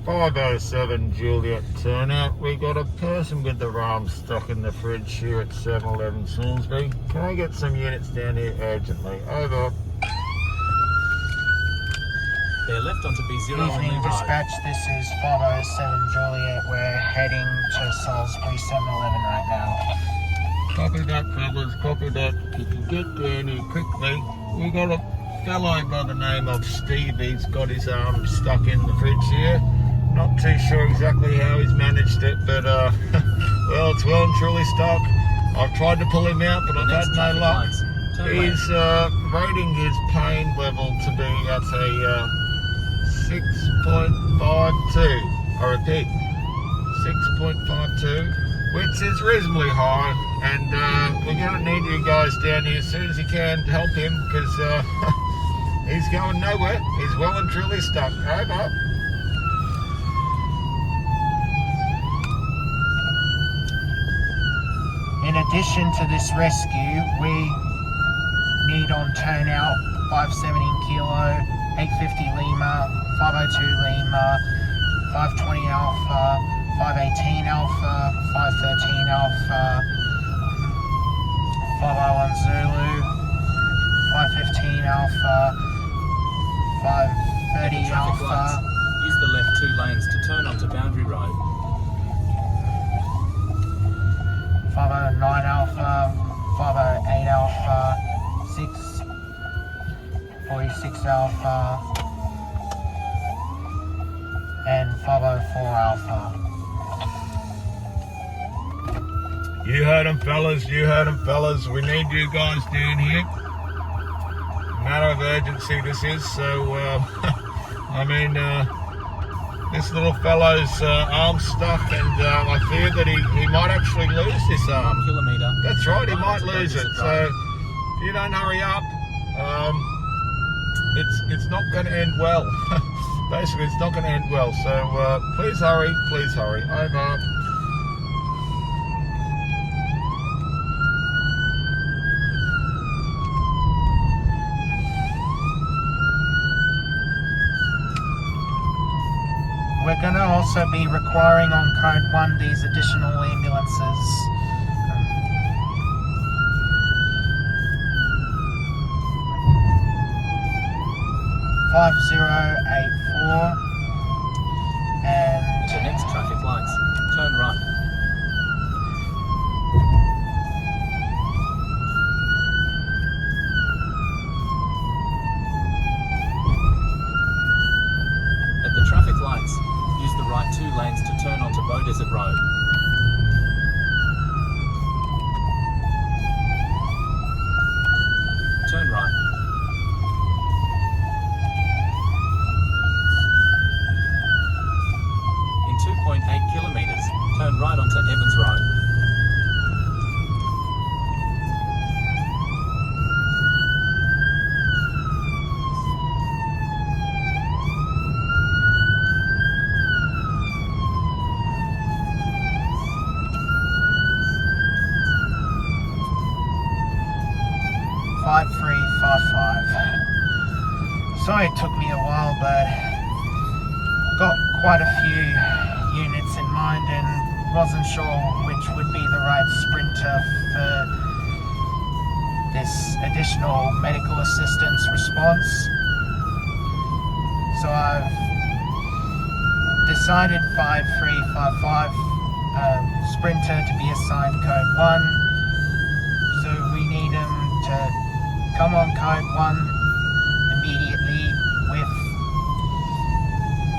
507 Juliette turnout. We got a person with the arm stuck in the fridge here at 711 Salisbury. Can I get some units down here urgently? Over. They're left onto B0 on Evening Lima. dispatch, this is 507 Juliette. We're heading to Salisbury 711 right now. Copy that, fellas, copy that. If you can get down here quickly. We got a fellow by the name of Steve. He's got his arm stuck in the fridge here. Not too sure exactly how he's managed it, but well, it's well and truly stuck. I've tried to pull him out, but I've had no luck. He's rating his pain level to be at a 6.52. I repeat, 6.52, which is reasonably high, and we're going to need you guys down here as soon as you can to help him, because he's going nowhere. He's well and truly stuck. Over. In addition to this rescue, we need on turnout 517 Kilo, 850 Lima, 502 Lima, 520 Alpha, 518 Alpha, 513 Alpha, 501 Zulu, 515 Alpha, 530 Alpha. Use the left 2 lanes to turn onto Boundary Road. 509 Alpha, 508 Alpha, 646 Alpha, and 504 Alpha. You heard him, fellas. You heard him, fellas. We need you guys down here. Matter of urgency this is. So, I mean, this little fellow's arm's stuck, and I fear that he might actually lose this arm. 1 kilometre. That's right, he might lose it. So, if you don't hurry up, it's not going to end well. Basically, it's not going to end well. So, please hurry, please hurry. Over. We're going to also be requiring on code 1 these additional ambulances. 5084 and To next traffic lights. Turn right. At the traffic lights, use the right 2 lanes to turn onto Beaudesert Road. Turn right. In 2.8 kilometres, turn right onto Evans Road. Sorry it took me a while, but got quite a few units in mind and wasn't sure which would be the right sprinter for this additional medical assistance response. So I've decided 5355 sprinter to be assigned code 1. So we need him to come on code 1 immediately with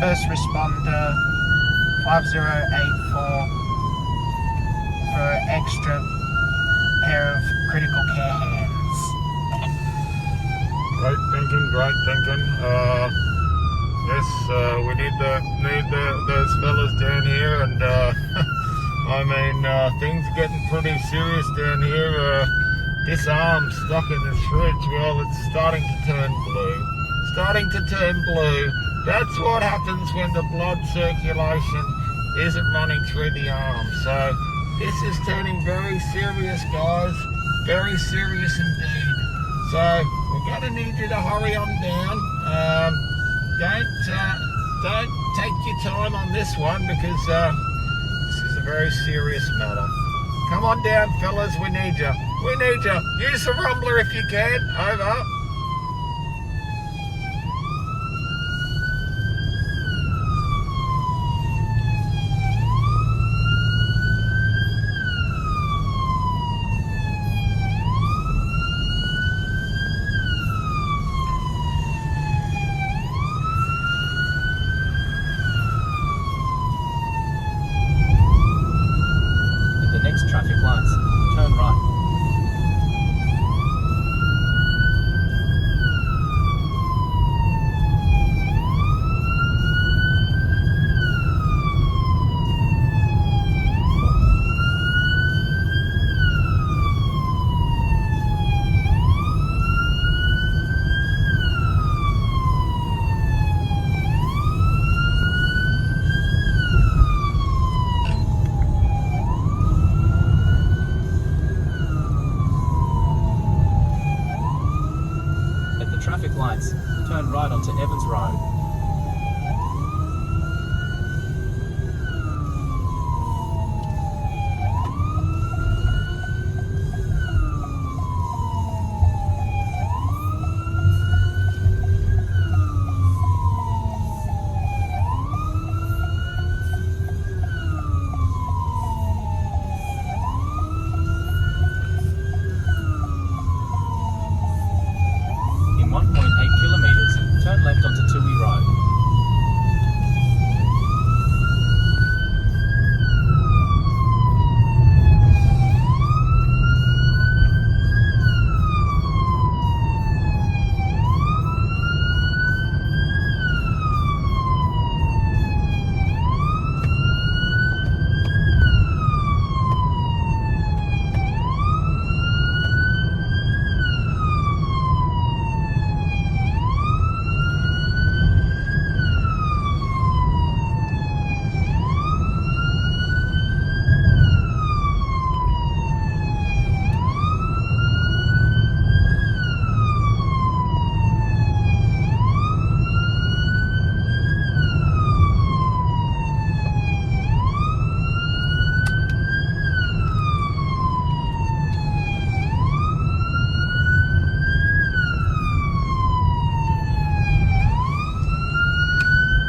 first responder 5084 for extra pair of critical care hands. Great thinking, great thinking. Yes, we need those fellas down here, and I mean, things are getting pretty serious down here. This arm stuck in this fridge, well, it's starting to turn blue. Starting to turn blue. That's what happens when the blood circulation isn't running through the arm. So, this is turning very serious, guys. Very serious indeed. So, we're going to need you to hurry on down. don't take your time on this one because this is a very serious matter. Come on down, fellas. We need you. We need you. Use the rumbler if you can. Over. Traffic lights, turn right. Traffic lights, turn right onto Evans Road. In 1.8 kilometres, turn left onto Tui Road.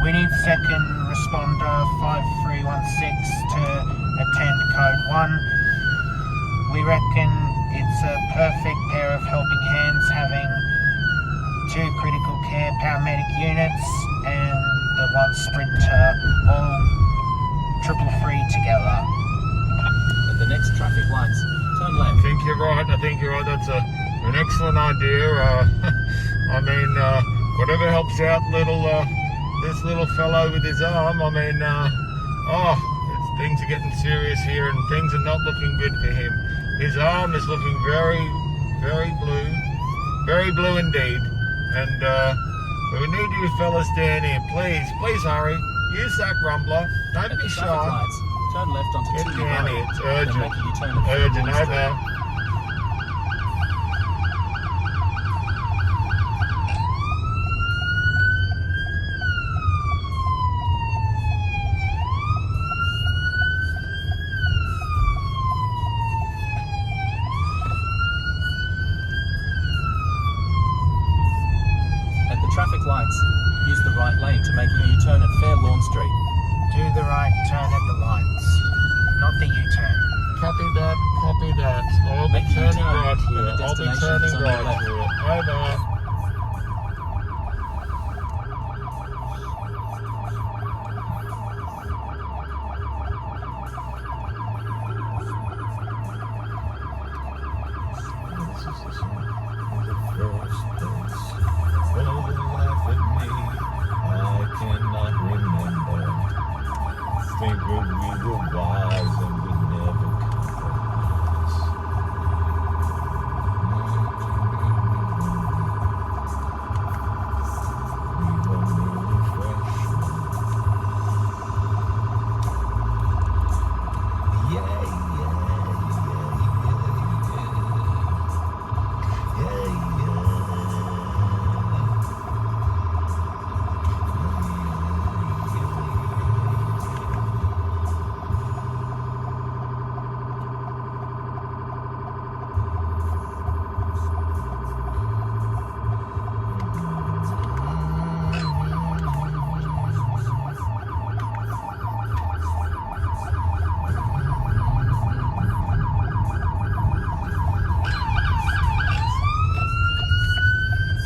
We need second responder 5316 to attend code 1. We reckon it's a perfect pair of helping hands having 2 critical care paramedic units and the 1 sprinter all triple free together. At the next traffic lights, turn I left. think you're right. That's an excellent idea. I mean, whatever helps out this little fellow with his arm. I mean, things are getting serious here, and things are not looking good for him. His arm is looking very, very blue indeed. And so we need you fellas down here. Please hurry. Use that rumbler. Don't At be the traffic shy. lights, turn left onto Get Tui down Road. here. It's Then urgent. make a U-turn at Urgent. Fairlawn Street. Over. At the traffic lights, use the right lane to make a U-turn at Fairlawn Street. Do the right turn at the lights, not the U-turn. Copy that. I'll be Make a turning U-turn right when here. the I'll be destination turning is on your right left. here. Over. Think we were wise and we never compromised. We were really freshmen. Yeah.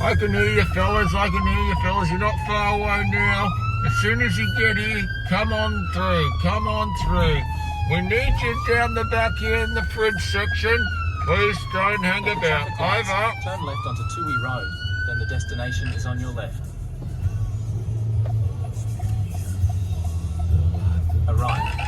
I can hear you fellas, I can hear you fellas. You're not far away now. As soon as you get here, come on through, come on through. We need you down the back here in the fridge section. Please don't hang At the about. traffic lights, Over. turn left onto Tui Road, then the destination is on your left. A right.